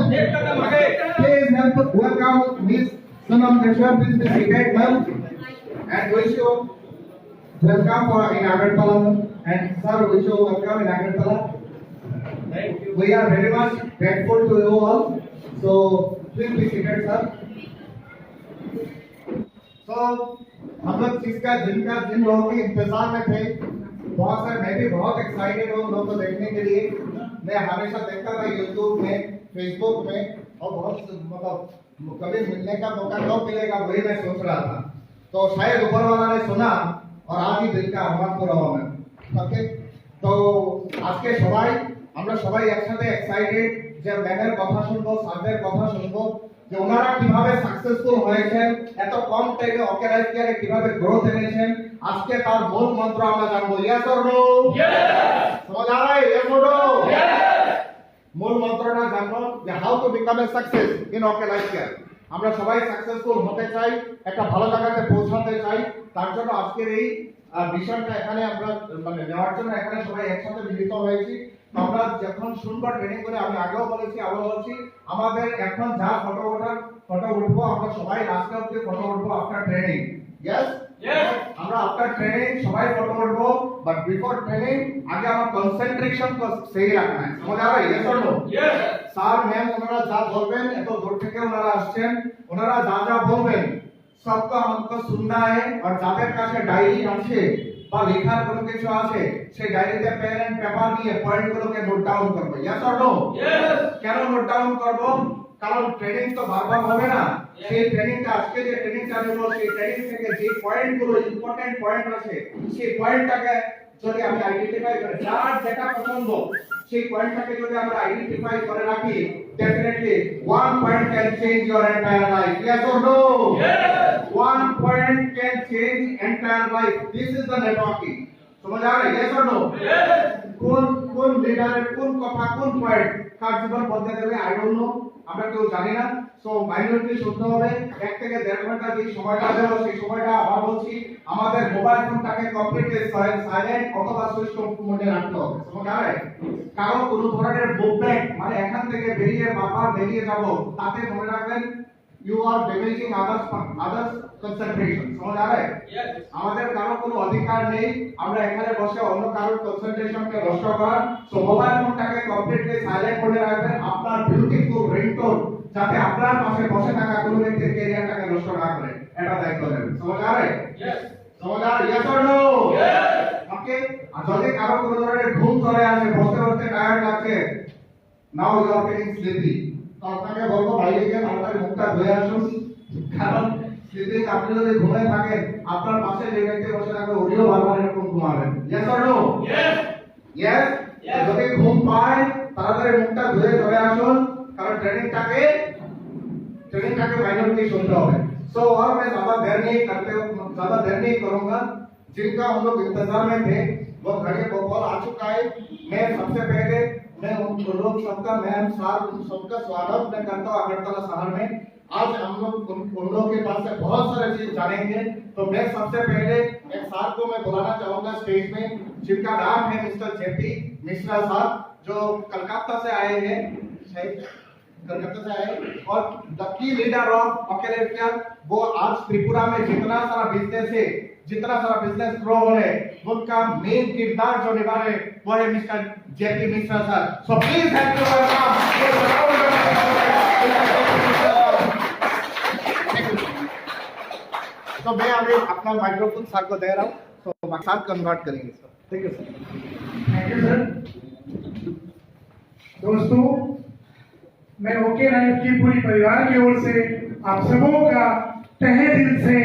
Please help welcome Miss Sonam Kashyap. Please be seated, ma'am. And wish you welcome for in Agartala. And sir, wish you welcome in Agartala. Thank you. We are very much grateful to you all. So please be seated, sir. So हम लोग जिन लोगों के इंतजार में थे, बहुत सारे, मैं भी बहुत एक्साइटेड हूँ लोगों को देखने के लिए। मैं हमेशा देखता था यूट्यूब में, फेसबुक में, और बहुत मतलब कभी मिलने का मौका कब मिलेगा वही मैं सोच रहा था। तो शायद ऊपर वाला ने सुना और आज ही दिल का आह्वान पूरा हुआ मैं। ओके, तो আজকে সবাই আমরা সবাই একসাথে এক্সাইটেড যে ম্যামের কথা শুনবো, স্যারদের কথা শুনবো যে ওনারা কিভাবে সাকসেসফুল হয়েছেন, এত কম টাইমে ওকে লাইফ কেয়ারে কিভাবে গ্রোথ এনেছেন। আজকে তার মূল মন্ত্র আমরা জানবো। Yes or no? ইয়েস। समझ आ रहा है? यस और नो? यस। মূল মন্ত্রটা জানবো যে how to become a success in okay life care. আমরা সবাই সাকসেসফুল হতে চাই, একটা ভালো জায়গাতে পৌঁছাতে চাই। তার জন্য আজকের এই বিষয়টা এখানে আমরা মানে নেওয়ার জন্য এখানে সবাই একসাথে মিলিত হয়েছি। আমরা যখন শুনবো ট্রেনিং করে, আমি আগেও বলেছি আবার বলছি, আমাদের এখন যা ফটো উঠবো আমরা সবাই লাস্টে অবধি ফটো উঠবো আফটার ট্রেনিং। यस यस, আমরা আফটার ট্রেনিং সবাই ফটো উঠবো, বাট বিফোর ট্রেনিং আগে আমার কনসেন্ট্রেশন को सही रखना है। समझ आ रहा है? यस और नो? यस। স্যার ম্যাম ওনারা যা বলবেন, এত দূর থেকে ওনারা আসছেন, ওনারা যা যা বলবেন सबको हमको सुनना है। और যাদের কাছে ডায়েরি আছে বা লেখার কোনো কিছু আছে, সেই ডায়েরিতে পেন এন্ড পেপার নিয়ে পয়েন্টগুলোকে নোট ডাউন করব। यस और नो? यस। কেন নোট ডাউন করব? কারণ ট্রেনিং তো বারবার হবে না। সেই ট্রেনিংটা আজকে যে ট্রেনিংটা নেব, সেই ট্রেনিং থেকে যে পয়েন্টগুলো ইম্পর্টেন্ট পয়েন্ট আছে, সেই পয়েন্টটাকে যদি আমি আইডেন্টিফাই করে, যার যেটা পছন্দ সেই পয়েন্টটাকে যদি আমরা আইডেন্টিফাই করে রাখি, definitely one point can change your entire life. Yes or no? Yes. One point can change entire life. This is the networking. समझ आ रहा है? Yes or no? Yes. কোন লিডারের কোন কথা কোন পয়েন্ট কার জীবন বদলে দেবে আই ডোন্ট নো, আমরা কেউ জানি না। সো মাইনরিটি শুনতে হবে। 1 থেকে 1.5 ঘন্টা যে সময়টা দেব, সেই সময়টা আবার বলছি, আমাদের মোবাইল ফোনটাকে কমপ্লিটলি সাইলেন্ট অথবা সুইচ অফ মোডে রাখতে হবে। समझ आ रहा है? কারণ কোন ধরনের মুভমেন্ট মানে এখান থেকে বেরিয়ে বারবার বেরিয়ে যাব, তাতে মনে রাখবেন you are damaging others concentration. समझ आ रहा है? Yes. আমাদের কারো কোনো অধিকার নেই আমরা এখানে বসে অন্য কারোর কনসেন্ট্রেশনকে নষ্ট করার। সো মোবাইল ফোনটাকে কমপ্লিটলি সাইলেন্ট করে রাখবেন। আপনার বিউটিফুল রিংটোন যাতে আপনার পাশে বসে থাকা কোনো ব্যক্তির ক্যারিয়ারটাকে নষ্ট না করে, এটা দায়িত্ব নেবেন। समझ आ रहा है? Yes. समझ आ रहा है? Yes or no? Yes. ওকে, আর যদি কারো কোনো ধরনের ঘুম চলে আসে, বসতে বসতে টায়ার্ড লাগছে, now you are feeling sleepy, তো আপনাকে বলবো বাইরে গিয়ে তাড়াতাড়ি মুখটা ধুয়ে আসুন। কারণ স্লিপিং আপনি যদি ঘুমে থাকেন, আপনার পাশে যে ব্যক্তি বসে থাকবে উনিও বারবার এরকম ঘুমাবেন। Yes or no? Yes. Yes. যদি ঘুম পায় তাড়াতাড়ি মুখটা ধুয়ে চলে আসুন, কারণ ট্রেনিংটাকে মাইনরিটি শুনতে হবে। सो और मैं ज्यादा देर नहीं करूंगा। जिनका हम लोग इंतजार में थे वो घड़ी को कॉल आ चुका है। मैं सबसे पहले मैं उन लोग सबका मैम सार सबका स्वागत मैं करता हूँ अगरतला शहर में। आज हम लोग उन लोगों के पास से बहुत सारे चीज जानेंगे। तो मैं सबसे पहले एक सार को मैं बुलाना चाहूंगा स्टेज में, जिनका नाम है मिस्टर जेपी मिश्रा साहब, जो कलकत्ता से आए हैं, कलकत्ता से आए और the key leader of okay life care. वो आज त्रिपुरा में जितना सारा बिजनेस ग्रो हो रहे, उनका मेन किरदार जो निभा रहे वो है mister JP Mishra sir. So please help to welcome. तो मैं अभी अपना माइक्रोफोन सर को दे रहा हूँ, तो साथ कन्वर्ट करेंगे sir. Thank you sir. Thank you sir. दोस्तों, मैं ओके लाइफ की पूरी परिवार की ओर से आप सबों का तहे दिल से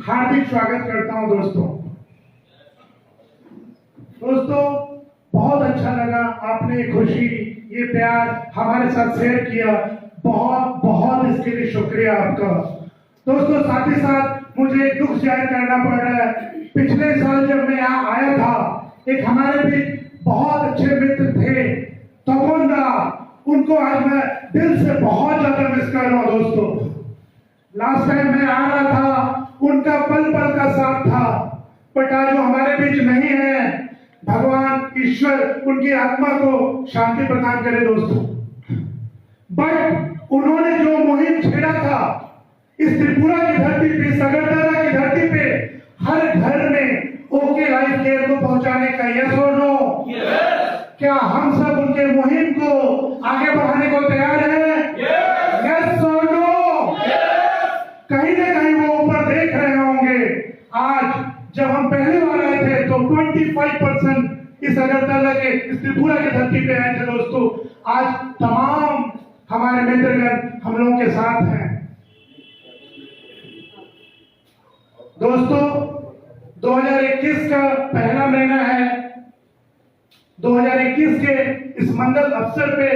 हार्दिक स्वागत करता हूं। दोस्तों बहुत अच्छा लगा, आपने खुशी ये प्यार हमारे साथ शेयर किया, बहुत इसके लिए शुक्रिया आपका। दोस्तों साथ ही साथ मुझे एक दुख जाहिर करना पड़ रहा है। पिछले साल जब मैं यहाँ आया था, एक हमारे भी बहुत अच्छे मित्र थे तपोंदा, उनको आज मैं दिल से बहुत ज्यादा मिस कर रहा हूँ। दोस्तों लास्ट टाइम मैं आ रहा था, उनका पल पल का साथ था, बट आज वो हमारे बीच नहीं है। भगवान ईश्वर उनकी आत्मा को शांति प्रदान करे दोस्तों। बट उन्होंने जो मुहिम छेड़ा था इस त्रिपुरा की धरती पे, इस अगरतला की धरती पे हर घर में ओके लाइफ केयर को पहुंचाने का, यस और नो? क्या हम सब उनके मुहिम को आगे बढ़ाने को तैयार हैं? यस और नो? कहीं ना कहीं वो ऊपर देख रहे होंगे। आज जब हम पहली बार आए थे तो 25% इस अगरतला के, इस त्रिपुरा की धरती पे आए थे दोस्तों। आज तमाम हमारे मित्रगण हम लोगों के साथ हैं। दोस्तों 2021 का पहला महीना है। 2021 के इस मंगल अवसर पे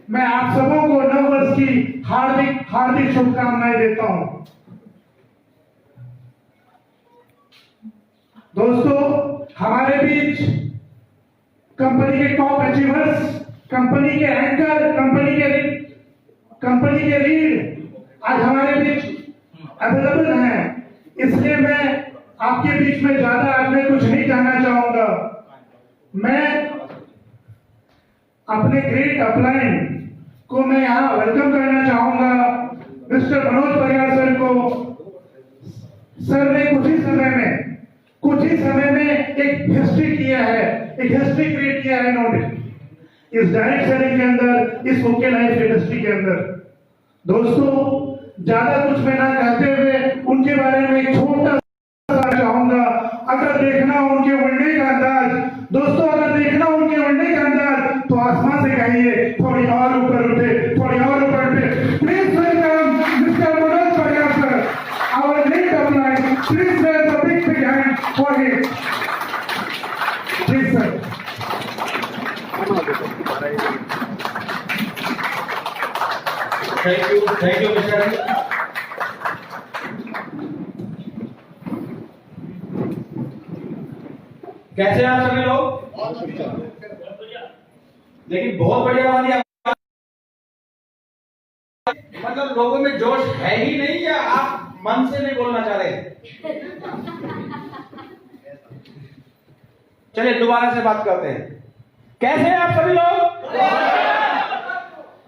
मैं आप सबों को नव वर्ष की हार्दिक हार्दिक शुभकामनाएं देता हूं। दोस्तों हमारे बीच कंपनी के टॉप अचीवर्स, कंपनी के एंकर, कंपनी के लीड आज हमारे बीच अवेलेबल हैं। इसलिए मैं आपके बीच में ज्यादा आज मैं कुछ नहीं कहना चाहूंगा। मैं अपने ग्रेट अपलाइन को मैं यहां वेलकम करना चाहूंगा, मिस्टर मनोज परिहार सर को। सर ने कुछ ही समय में एक हिस्ट्री किया है, एक हिस्ट्री क्रिएट किया है इन्होंने इस डायरेक्ट सेलिंग के अंदर, इस ओके लाइफ इंडस्ट्री के अंदर। दोस्तों ज्यादा कुछ मैं ना कहते हुए उनके बारे में एक छोटा सा चाहूंगा। अगर देखना उनके उड़ने का अंदाज, दोस्तों अगर देखना उनके उड़ने का अंदाज तो आसमान से कहिए थोड़ी और ऊपर उठे, थोड़ी और ऊपर उठे। Please welcome mister Manoj Parihar sir, our great upline. Please raise a big hand for him. Please sir. Thank you mister. कैसे हैं आप सभी लोग? लेकिन बहुत बढ़िया वाली मतलब लोगों में जोश है ही नहीं, या आप मन से नहीं बोलना चाह रहे? चलिए दोबारा से बात करते हैं। कैसे हैं आप सभी लोग?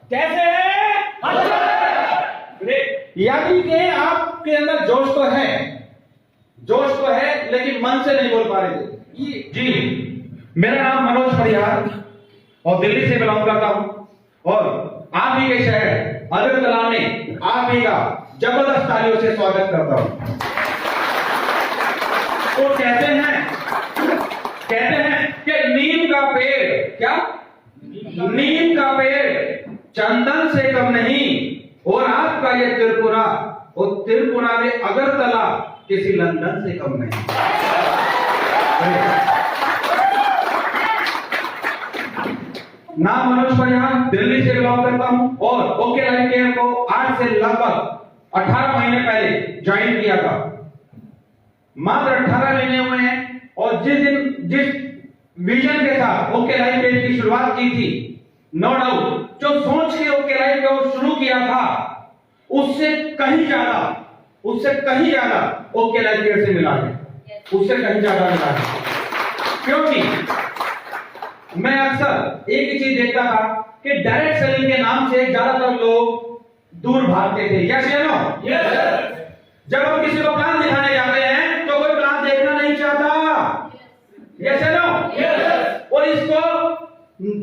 कैसे हैं? यानी कि आपके अंदर जोश तो है लेकिन मन से नहीं बोल पा रहे थे। जी, मेरा नाम मनोज परिहार और दिल्ली से बिलोंग करता हूं और आप ही के शहर अगरतला में आप ही का जबरदस्त तालियों से स्वागत करता हूं। तो कहते हैं कि नीम का पेड़, क्या नीम का पेड़ चंदन से कम नहीं, और आपका ये त्रिपुरा, और त्रिपुरा में अगरतला किसी लंदन से कम नहीं। नाम मनोज परिहार, दिल्ली से बिलोंग करता हूं और ओके लाइफ केयर को आज से लगभग 18 महीने पहले ज्वाइन किया था। मात्र 18 महीने हुए हैं और जिस विजन के साथ ओके लाइफ केयर की शुरुआत की थी, नो डाउट जो सोच के ओके लाइफ को शुरू किया था उससे कहीं ज्यादा ओके लाइफ केयर से मिला है, उससे कहीं ज्यादा मिला है। क्योंकि मैं अक्सर एक ही चीज देखता था कि डायरेक्ट सेलिंग के नाम से ज्यादातर लोग दूर भागते थे। यस या नो? जब हम किसी को प्लान दिखाने जाते हैं तो कोई प्लान देखना नहीं चाहता। यस या नो? और इसको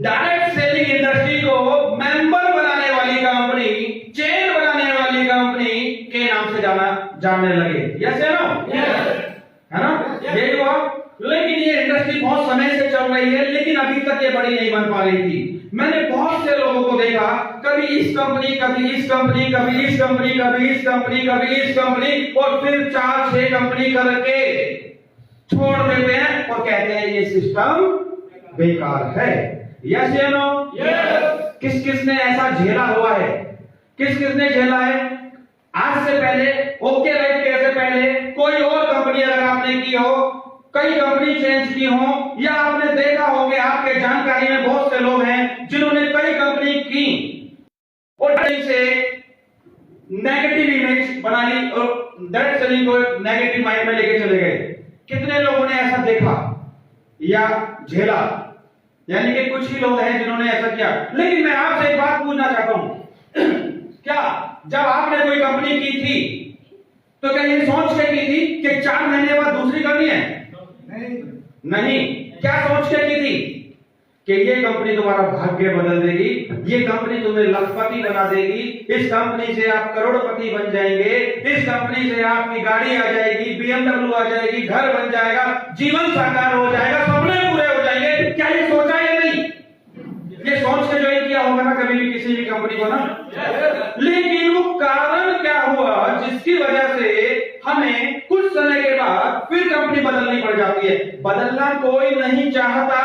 डायरेक्ट सेलिंग इंडस्ट्री को मेंबर बनाने वाली कंपनी, चेन बनाने वाली कंपनी के नाम से जानने लगे। यस या नो? है ना? यही हुआ। लेकिन ये इंडस्ट्री बहुत समय से चल रही है, लेकिन अभी तक ये बड़ी नहीं बन पा रही थी। मैंने बहुत से लोगों को देखा, कभी इस कंपनी, कभी इस कंपनी, कभी इस कंपनी, कभी इस कंपनी, कभी इस कंपनी, और फिर 4-6 कंपनी करके छोड़ देते हैं और कहते हैं ये सिस्टम बेकार है। यस या नो? किस किस ने ऐसा झेला हुआ है? किस किस ने झेला है? आज से पहले, ओके लाइफ केयर से पहले कोई और कंपनी अगर आपने की हो, कई कंपनी चेंज की हो, या आपने देखा हो कि आपके जानकारी में बहुत से लोग हैं जिन्होंने कई कंपनी की और से नेगेटिव इमेज बना ली और डायरेक्ट सेलिंग को नेगेटिव माइंड में लेके चले गए। कितने लोगों ने ऐसा देखा या झेला? यानी कि कुछ ही लोग हैं जिन्होंने ऐसा किया। लेकिन मैं आपसे एक बात पूछना चाहता हूं क्या जब आपने कोई कंपनी की थी तो क्या ये सोच के की थी कि 4 महीने बाद दूसरी करनी है? नहीं। क्या सोच के की थी कि ये कंपनी तुम्हारा भाग्य बदल देगी, ये कंपनी तुम्हें लखपति बना देगी, इस कंपनी से आप करोड़पति बन जाएंगे, इस कंपनी से आपकी गाड़ी आ जाएगी, BMW आ जाएगी, घर बन जाएगा, जीवन साकार हो जाएगा, सपने पूरे हो जाएंगे। क्या ये सोचा या नहीं? ये सोच के ज्वाइन किया होगा ना कभी भी किसी भी कंपनी को ना। लेकिन वो कारण क्या हुआ जिसकी वजह से हमें कुछ समय के बाद फिर कंपनी बदलनी पड़ जाती है? बदलना कोई नहीं चाहता,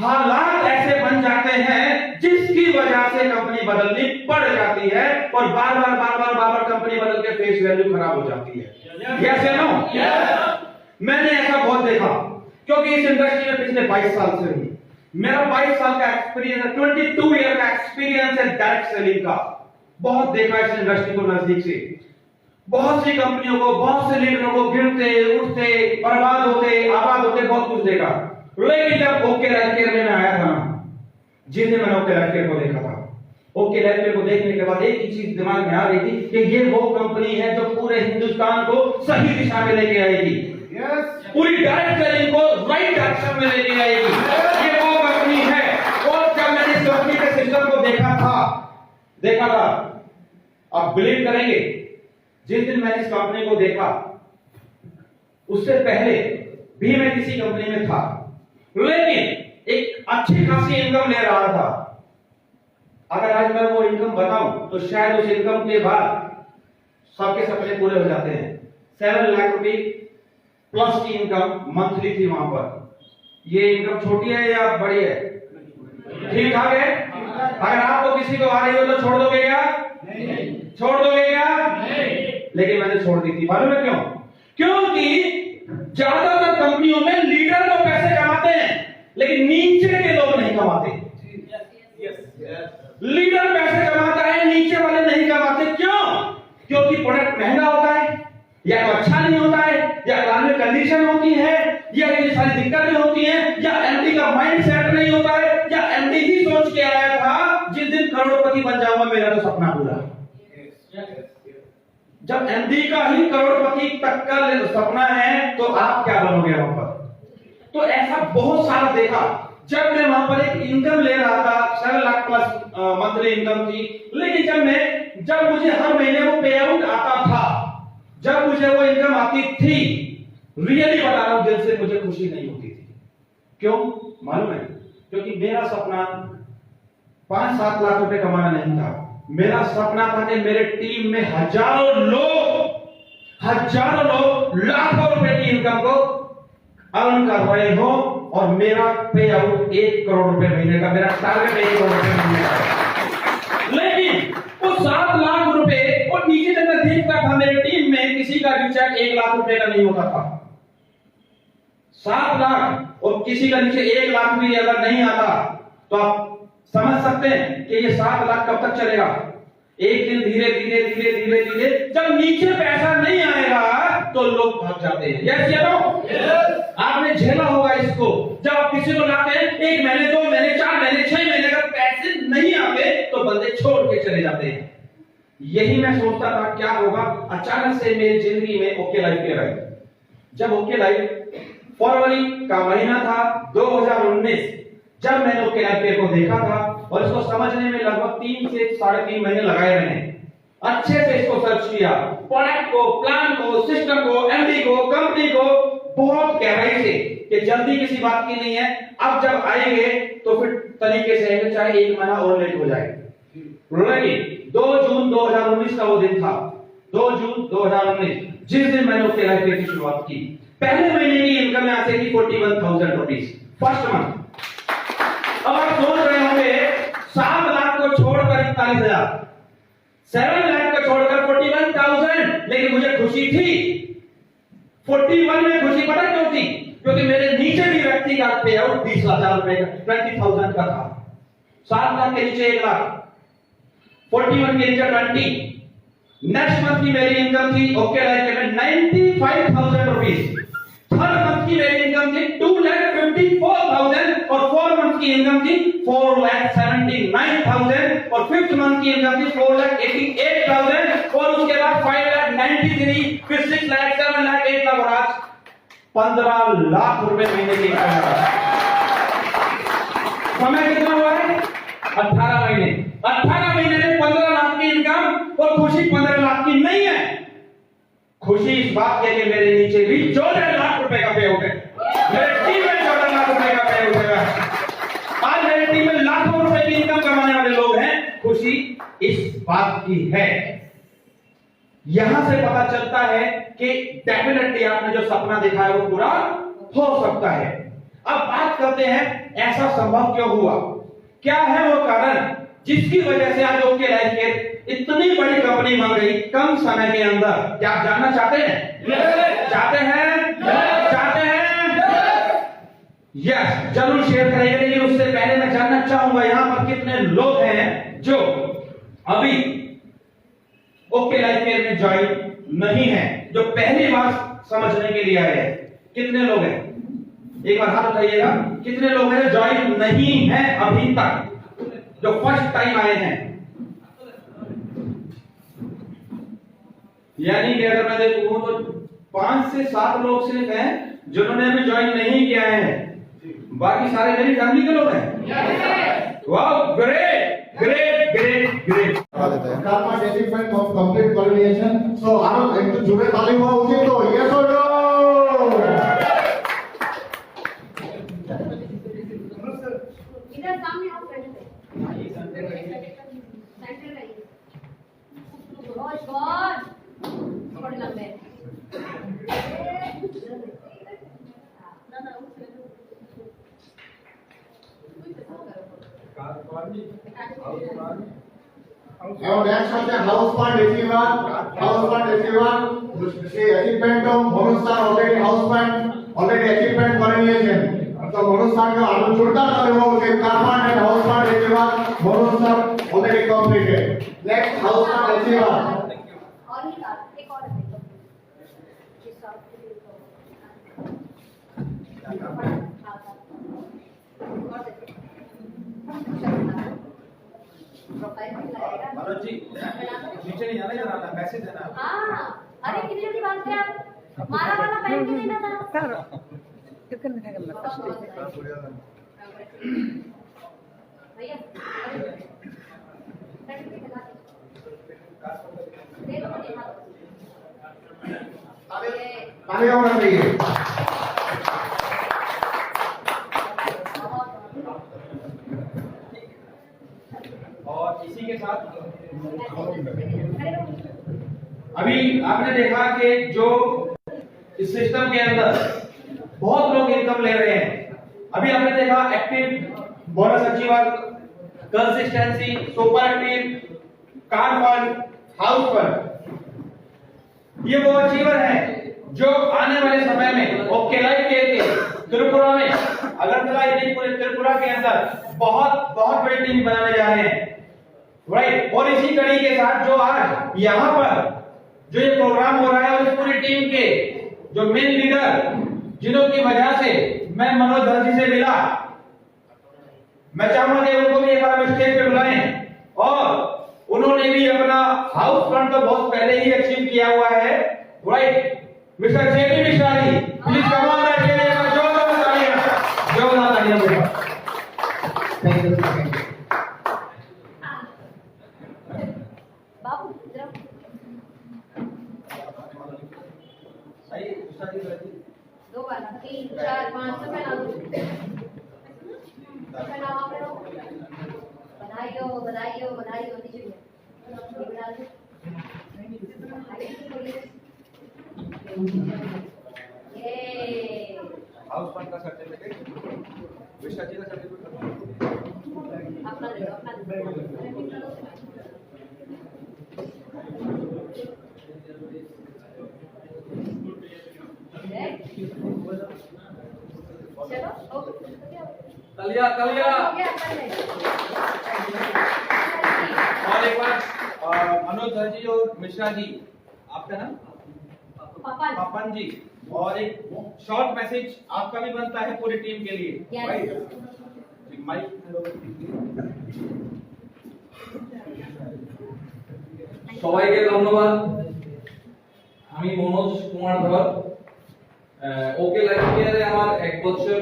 हालात ऐसे बन जाते हैं जिसकी वजह से कंपनी बदलनी पड़ जाती है और बार बार कंपनी बदल के फेस वैल्यू खराब हो जाती है। यस या नो? मैंने ऐसा बहुत देखा क्योंकि इस इंडस्ट्री में पिछले 22 साल से हूं। मेरा 22 साल का एक्सपीरियंस है, 22 ईयर का एक्सपीरियंस है डायरेक्ट सेलिंग का। बहुत देखा इस इंडस्ट्री को नजदीक से, बहुत सी कंपनियों को, बहुत से लीडरों को गिरते उठते, बर्बाद होते, आबाद होते, बहुत कुछ देखा। लेकिन जब ओके लाइफ केयर में आया था ना, जिस दिन मैंने ओके लाइफ केयर को देखा था, ओके लाइफ केयर को देखने के बाद एक ही चीज दिमाग में आ रही थी कि ये वो कंपनी है जो पूरे हिंदुस्तान को सही दिशा में लेके आएगी। पूरी डायरेक्ट सेलिंग को राइट डायरेक्शन में लेके आएगी। ये वो कंपनी है। और जब मैंने इस कंपनी के सिस्टम को देखा था, आप बिलीव करेंगे, जिस दिन मैंने इस कंपनी को देखा उससे पहले भी मैं किसी कंपनी में था, लेकिन एक अच्छी खासी इनकम ले रहा था। अगर आज मैं वो इनकम बताऊं तो शायद उस इनकम के बाद सबके सपने पूरे हो जाते हैं। 7 लाख रुपए प्लस की इनकम मंथली थी वहां पर। ये इनकम छोटी है या बड़ी है? ठीक ठाक है। अगर आपको किसी को आ रही हो तो छोड़ दोगे क्या? नहीं। छोड़ दोगे क्या? नहीं। लेकिन मैंने छोड़ दी थी। मालूम है क्यों? क्योंकि ज्यादातर कंपनियों में लीडर तो पैसे कमाते हैं लेकिन नीचे के लोग नहीं कमाते। लीडर पैसे कमाता है, नीचे वाले नहीं कमाते। क्यों? क्योंकि प्रोडक्ट महंगा होता है, या तो अच्छा नहीं होता है, या क्लाइमेट कंडीशन होती है, या ये सारी दिक्कतें होती हैं, या एमडी का माइंड सेट नहीं होता है, या एमडी ही सोच के आया था जिस दिन करोड़पति बन जाऊंगा मेरा तो सपना पूरा। जब एमडी का ही करोड़पति तक का सपना है तो आप क्या बनोगे वहां पर? तो ऐसा बहुत सारा देखा। जब मैं वहां पर एक इनकम ले रहा था, 7 लाख प्लस मंथली इनकम थी, लेकिन जब मुझे हर महीने वो पे आउट आता था, जब मुझे वो इनकम आती थी, रियली बता रहा हूं, दिल से मुझे खुशी नहीं होती थी। क्यों मालूम है? क्योंकि मेरा सपना 5-7 लाख रुपए कमाना नहीं था। मेरा सपना था कि मेरे टीम में हजारों लोग लाखों रुपए की इनकम को अर्न कर रहे हो और मेरा पे आउट 1 करोड़ रुपए महीने का, मेरा टारगेट 1 करोड़ रुपए महीने का। लेकिन वो 7 लाख रुपए और नीचे जब मैं देखता था मेरे टीम में किसी का रिचार्ज 1 लाख रुपए का नहीं होता था। 7 लाख और किसी का नीचे 1 लाख भी अगर नहीं आता तो आप समझ सकते हैं कि ये 7 लाख कब तक चलेगा। एक दिन धीरे जब नीचे पैसा नहीं आएगा तो लोग भाग जाते हैं। यस या नो? आपने झेला होगा इसको। जब आप किसी को लाते हैं 1 महीने 2 महीने 4 महीने 6 महीने का पैसे नहीं आते तो बंदे छोड़ के चले जाते हैं। यही मैं सोचता था क्या होगा। अचानक से मेरी जिंदगी में ओके लाइफ केयर आई। जब ओके लाइफ फरवरी का महीना था 2019, जब मैंने ओके लाइफ केयर को देखा था और इसको समझने में लगभग 3 से 3.5 महीने लगाए मैंने। अच्छे से इसको सर्च किया, प्रोडक्ट को, प्लान को, सिस्टम को, एमडी को, कंपनी को, बहुत गहराई से कि जल्दी किसी बात की नहीं है। अब जब आएंगे तो फिर तरीके से आएंगे, चाहे 1 महीना और लेट हो जाए। लेकिन 2 जून 2019 का वो दिन था, 2 जून 2019, जिस दिन मैंने ओके लाइफ केयर की शुरुआत की। पहले महीने की इनकम यहाँ से थी 41,000 रुपीज फर्स्ट मंथ। अब आप सोच रहे होंगे 7 लाख को छोड़कर 41,000, 7 लाख को छोड़कर 41,000, लेकिन मुझे खुशी थी। 41 में खुशी पता क्यों थी? क्योंकि मेरे नीचे भी व्यक्ति का पे आउट 20,000 रुपए का, 20,000 का था। 7 लाख के नीचे 1 लाख, 41 के नीचे 20। नेक्स्ट मंथ की मेरी इनकम थी ओके लाइफ में 95,000 रुपीज। थर्ड मंथ की मेरी इनकम थी 2,54,000 और 4 मंथ की इनकम थी 4,79,000 और 5th मंथ की इनकम थी 4,88,000 और उसके बाद 5,93,000 फिर 6,00,000 7,00,000 8,00,000 और आज 15 लाख रुपए महीने की इनकम है। समय कितना हुआ है? 18 महीने। 18 महीने में 15 लाख की इनकम और खुशी 15 लाख की नहीं है। खुशी इस बात के लिए मेरे नीचे भी 14 लाख रुपए का पे आउट है। मेरे टीम में 14 लाख रुपए का पे आउट है। आज मेरी टीम में लाखों रुपए की इनकम कमाने वाले लोग हैं। खुशी इस बात की है। यहां से पता चलता है कि डेफिनेटली आपने जो सपना देखा है वो पूरा हो सकता है। अब बात करते हैं ऐसा संभव क्यों हुआ, क्या है वो कारण जिसकी वजह से आज ओके लाइफ केयर इतनी बड़ी कंपनी बन गई कम समय के अंदर। क्या आप जानना चाहते हैं? चाहते हैं? चाहते हैं? यस, जरूर शेयर करेंगे। लेकिन उससे पहले मैं जानना चाहूंगा यहां पर कितने लोग हैं जो अभी ओके लाइफ केयर में ज्वाइन नहीं है, जो पहली बार समझने के लिए आए हैं। कितने लोग हैं? एक बार हाथ उठाइएगा। कितने लोग हैं ज्वाइन नहीं है अभी तक, जो फर्स्ट टाइम आए हैं? यानी कि अगर मैं देखूं तो 5 से 7 लोग सिर्फ हैं जिन्होंने अभी ज्वाइन नहीं किया है। बाकी सारे मेरी फैमिली के लोग हैं। वाह, great great great great. Karma achievement of complete coordination. So আরো একটু জোরে তালি হওয়া উচিত তো? Yes or no? इधर सामने आओ फ्रंट पे सेंटर लाइए बहुत बहुत थोड़े लंबे Now next হচ্ছে house fund receiver. House fund receiver সেই achievement Manoj sir already achievement করে নিয়েছেন। তো মনোজ স্যারকে আরো জোরদার তালি হওয়া উচিত। Car fund and house fund receiver Manoj sir already completed. Next house fund receiver. और ही एक और है मनोज जी नीचे नहीं जाना, यार आना मैसेज देना। हाँ, अरे कितनी जल्दी बात किया आप? मारा वाला पहन के देना था। भैया दे दो मुझे हाथ। ताली होना चाहिए। और इसी के साथ अभी आपने देखा कि जो इस सिस्टम के अंदर बहुत लोग इनकम ले रहे हैं। अभी आपने देखा active, bonus achiever, consistency, super active, car fund, house fund, ये वो अचीवर हैं जो आने वाले समय में ओके लाइफ के त्रिपुरा में, अगरतला पूरे त्रिपुरा के अंदर बहुत बहुत बड़ी टीम बनाने जा रहे हैं। राइट, और इसी कड़ी के साथ जो आज यहाँ पर जो ये प्रोग्राम हो रहा है और इस पूरी टीम के जो मेन लीडर जिन्हों की वजह से मैं मनोज दर्जी से मिला, मैं चाहूंगा कि उनको भी एक बार स्टेज पे बुलाएं। और उन्होंने भी अपना हाउस फंड तो बहुत पहले ही अचीव किया हुआ है। Right, mister JP Mishra ji, please come on that के लिए जोरदार तालियां, जोरदार तालियां बेटा। Thank you. बाबू इधर आओ। सही दूसरा जी 2 बार 3 4 5 से पहला दो पहला आप लोग बधाई हो दीजिए ये हाउस फंड का सर्टिफिकेट, विश्वा जी का सर्टिफिकेट अपना दे दो चलो ओके तालियां तालियां। और एक बार मनोज दर्जी और मिश्रा जी, आपका नाम? पापा पापन जी, और एक शॉर्ट मैसेज आपका भी बनता है पूरी टीम के लिए, Yes. राइट? माइक সবাইকে ধন্যবাদ। আমি মনোজ কুমার ধর। ওকে লাইফ কেয়ারে আমার 1 বছর।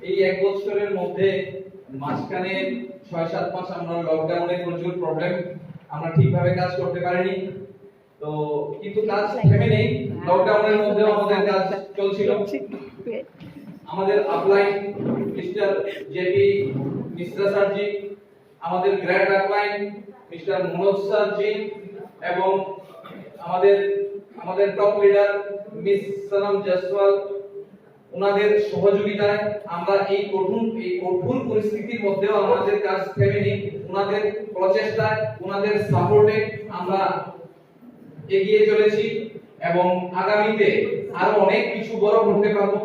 এই 1 বছরের মধ্যে মাঝখানে 6-7 মাস আমরা লকডাউনে প্রচুর প্রবলেম, আমরা ঠিকভাবে কাজ করতে পারিনি। তো কিন্তু কাজ থেমে নেই, লকডাউনের মধ্যেও আমাদের কাজ চলছিল। আমাদের আপলাইন মিস্টার জেপি মিশ্রা স্যারজি, আমাদের গ্র্যান্ড আপলাইন মিস্টার মনোজ স্যারজি এবং আমাদের top leader miss Sanam Jaiswal, ওনাদের সহযোগিতায় আমরা এই কঠোর পরিস্থিতির মধ্যেও আমাদের কাজ থেমে নেই। ওনাদের প্রচেষ্টায়, ওনাদের সাপোর্টে আমরা এগিয়ে চলেছি এবং আগামীতে আরো অনেক কিছু বড় করতে পারবো।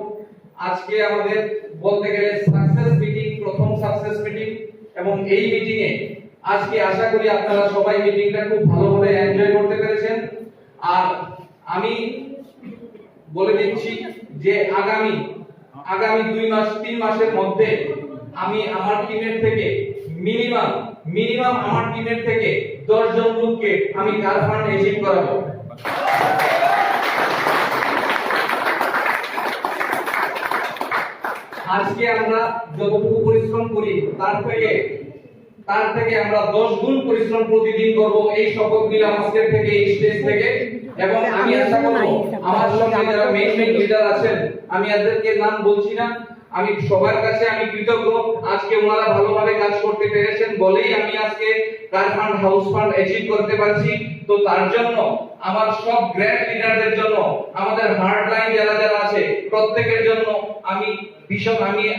আজকে আমাদের বলতে গেলে সাকসেস মিটিং, প্রথম সাকসেস মিটিং, এবং এই মিটিং এ আজকে আশা করি আপনারা সবাই মিটিংটা খুব ভালোভাবে এনজয় করতে পেরেছেন। আর আমি বলে দিচ্ছি যে আগামী 2-3 মাসের মধ্যে আমি আমার টিমের থেকে মিনিমাম আমার টিমের থেকে 10 জন লোককে আমি কার ফান্ড এচিভ করাবো। আজকে আমরা যতটুকু পরিশ্রম করি তার থেকে আমরা 10 গুণ পরিশ্রম প্রতিদিন করব, এই শপথ নিলাম আজকের থেকে এই স্টেজ থেকে। এবং আমি আশা করব আমার সঙ্গে যারা মেইন লিডার আছেন, আমি এদেরকে নাম বলছি না, আমি সবার কাছে আমি কৃতজ্ঞ। আজকে ওনারা ভালোভাবে কাজ করতে পেরেছেন বলেই আমি আজকে কার ফান্ড, হাউস ফান্ড অ্যাচিভ করতে পারছি। তো তার জন্য আমার সব গ্র্যান্ড লিডারদের জন্য, আমাদের হার্ড লাইন যারা আছে প্রত্যেকের জন্য আমি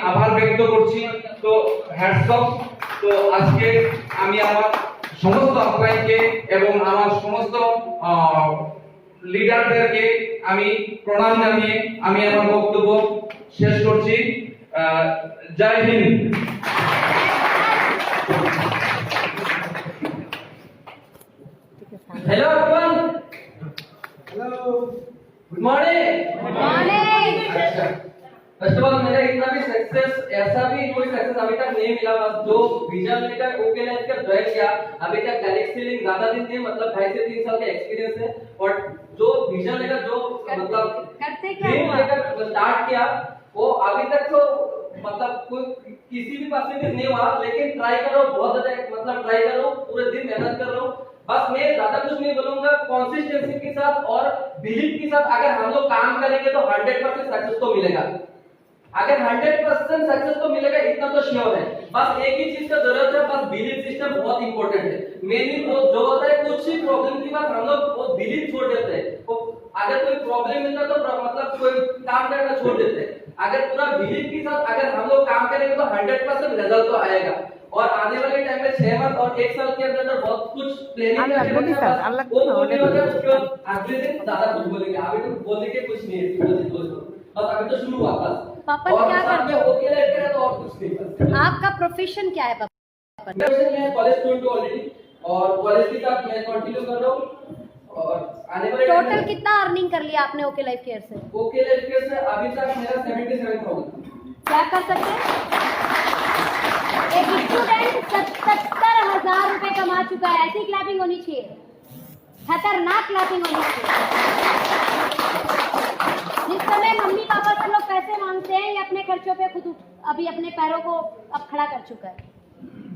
আভার ব্যক্ত করছি। তো হ্যাটস অফ। তো আজকে আমি আমার সমস্ত আপলাইনকে এবং আমার সমস্ত লিডারদেরকে আমি প্রণাম জানিয়ে আমি আমার বক্তব্য শেষ করছি। Jai Hind. Hello everyone, hello, good morning. Morning. First of all मेरा इतना भी सक्सेस, ऐसा भी कोई सक्सेस अभी तक नहीं मिला। बस जो विजन लेकर ओके लाइफ का ज्वाइन किया, अभी तक गैलेक्सी लिंक ज्यादा दिन नहीं, मतलब 2.5 से 3 साल का एक्सपीरियंस है। और जो विजन लेकर जो मतलब करते क्या ड्रीम हुआ? लेकर स्टार्ट किया, वो अभी तक तो मतलब कोई किसी भी परसेंटेज नहीं हुआ, लेकिन ट्राई करो, बहुत ज्यादा मतलब ट्राई करो, पूरे दिन मेहनत कर लो। बस मैं ज्यादा कुछ नहीं बोलूंगा, कंसिस्टेंसी के साथ और बिलीफ के साथ अगर हम लोग काम करेंगे तो 100% सक्सेस तो मिलेगा। अगर 100% सक्सेस तो मिलेगा, इतना तो श्योर है। बस एक ही चीज का जरूरत है, बस बिलीफ सिस्टम बहुत इंपॉर्टेंट है। मेनली जो होता है, कुछ ही प्रॉब्लम के बाद हम लोग वो बिलीफ छोड़ देते हैं। अगर कोई प्रॉब्लम मिलता तो मतलब कोई काम करना छोड़ देते हैं। अगर पूरा बिलीफ के साथ अगर हम लोग काम करेंगे तो 100% रिजल्ट तो आएगा। और आने वाले टाइम में 6 मंथ और 1 साल के अंदर बहुत कुछ प्लानिंग करके अगले दिन ज्यादा कुछ बोलेंगे, अभी तो बोलने के कुछ नहीं है, बस अभी तो शुरू हुआ था। पापा और क्या साथ करते में हो? ओके लाइफ करा तो और कुछ नहीं बस। आपका प्रोफेशन क्या है पापा? मैं कॉलेज स्टूडेंट हूं ऑलरेडी, और कॉलेज के साथ मैं कंटिन्यू कर रहा हूं। और आने वाले टोटल कितना अर्निंग कर लिया आपने ओके लाइफ केयर से? ओके लाइफ केयर से अभी तक मेरा 77,000। क्या कर सकते हैं? एक स्टूडेंट 77,000 रुपए कमा चुका है। ऐसी क्लैपिंग होनी चाहिए, खतरनाक क्लैपिंग होनी चाहिए। जिस समय मम्मी पापा से लोग पैसे मांगते हैं, ये अपने खर्चों पे खुद अभी अपने पैरों को अब खड़ा कर चुका है।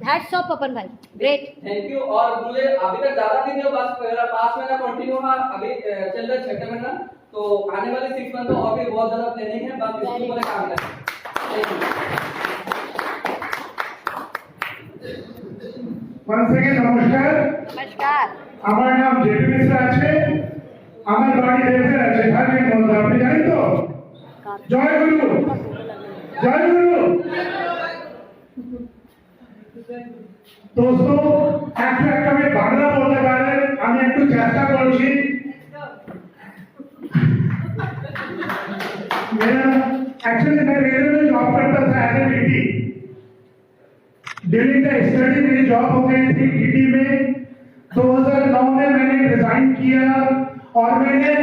हैट्स ऑफ पपन भाई, ग्रेट। Thank you. और मुझे अभी तक ज्यादा दिन नहीं, बस मेरा 5 महीना कंटिन्यू हुआ, अभी चल रहा है 6 महीना। तो आने वाले 6 मंथ में और भी बहुत ज्यादा प्लानिंग है, बस इसके ऊपर काम करना है। Thank you. once again নমস্কার। नमस्कार। আমার নাম জেপি মিশ্রা আছে, আমার বাড়ি দেবের আছে, ঢাকার মধ্যে। আপনি জানেন তো? জয় গুরু, জয় গুরু। दोस्तों একটা আমি বাংলা বলতে পারেন, আমি একটু চেষ্টা করছি। मेरा एक्चुअली मैं रेलवे में जॉब करता था as a TT. During the study मेरी जॉब हो गई थी टीटी में। 2009 में मैंने रिजाइन किया और मैंने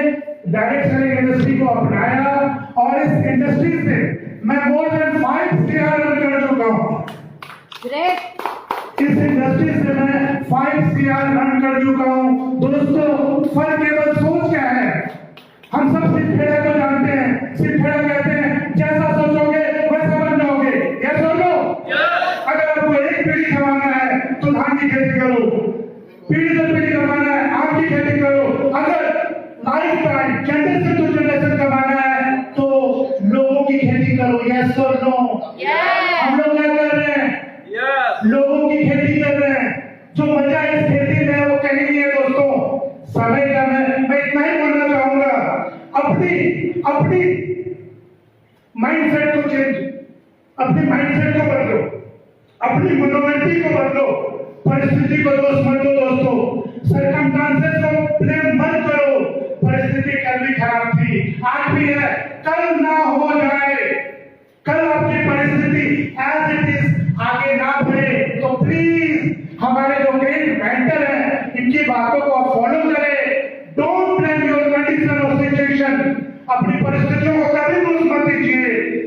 डायरेक्ट सेलिंग इंडस्ट्री को अपनाया और इस इंडस्ट्री से मैं मोर देन 5 CR रन कर चुका हूँ। ग्रेट। इस इंडस्ट्री से मैं 5 CR रन कर चुका हूँ। दोस्तों फर्क केवल सोच क्या है। हम सब सिरफेरा को जानते हैं। सिरफेरा कहते हैं जैसा सोचोगे वैसा बन जाओगे। यस और नो? अगर आपको एक पीढ़ी कमाना है तो धान की खेती करो, पीढ़ी दर पीढ़ी कमाना है आम की खेती करो, अगर life time generation to generation कमाना है तो लोगों की खेती करो। यस और नो? हम लोग क्या कर रहे हैं? लोगों की खेती कर रहे हैं। जो मजा इस खेती में है वो कहीं नहीं है दोस्तों। समय का मैं इतना ही बोलना चाहूंगा, अपनी माइंडसेट को चेंज, अपनी माइंडसेट को बदलो, अपनी मनोवृत्ति को बदलो, परिस्थिति को दोष मत दो दोस्तों, सरकमस्टांसेस को ब्लेम मत करो। परिस्थिति कल भी खराब थी, आज भी है, कल ना हो जाए, कल आपकी परिस्थिति एज इट इज आगे ना बढ़े तो प्लीज हमारे जो ग्रेट मेंटर हैं इनकी बातों को आप फॉलो करें। डोंट ब्लेम योर कंडीशन और सिचुएशन। अपनी परिस्थितियों को कभी दोष मत दीजिए,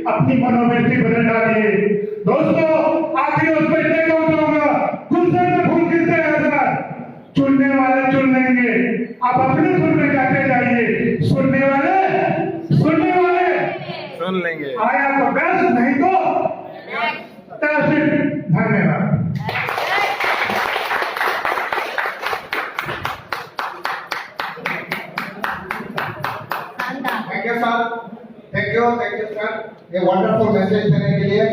अपनी मनोवृत्ति बदल डालिए। दोस्तों आखिर उस पर इतने कहना चाहूंगा, गुस्से में फूल गिरते हैं सर, चुनने वाले चुन लेंगे। आप अपने सुन में जाते जाइए, सुनने वाले सुन लेंगे। आया तो बेस्ट, नहीं तो धन्यवाद। Thank you sir, thank you sir, ये वंडरफुल मैसेज देने के लिए।